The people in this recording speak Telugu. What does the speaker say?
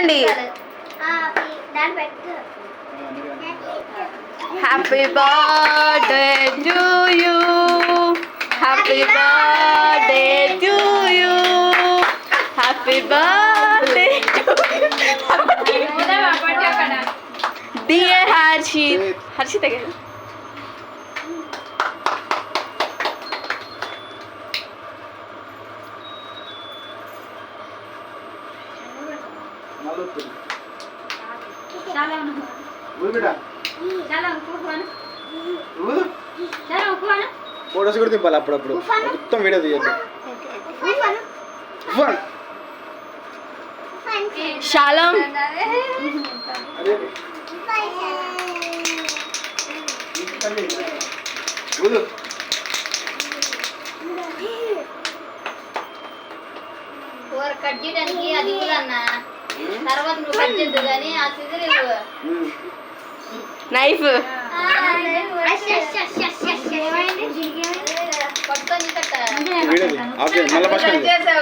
పెట్టండి. Happy birthday to you, happy birthday to you, happy birthday dear Harshit. Harshit కదా. ఫోటోస్ కూడా తిప్పాలి అప్పుడప్పుడు, మొత్తం వీడియో తీయద్దు. శాలం కట్ చేయడానికి అది కూడా అన్న తర్వాత నువ్వు కట్ చేద్దు కానీ ఆ సిజర్ నైఫ్ పట్టుకొని వీడియో మళ్ళీ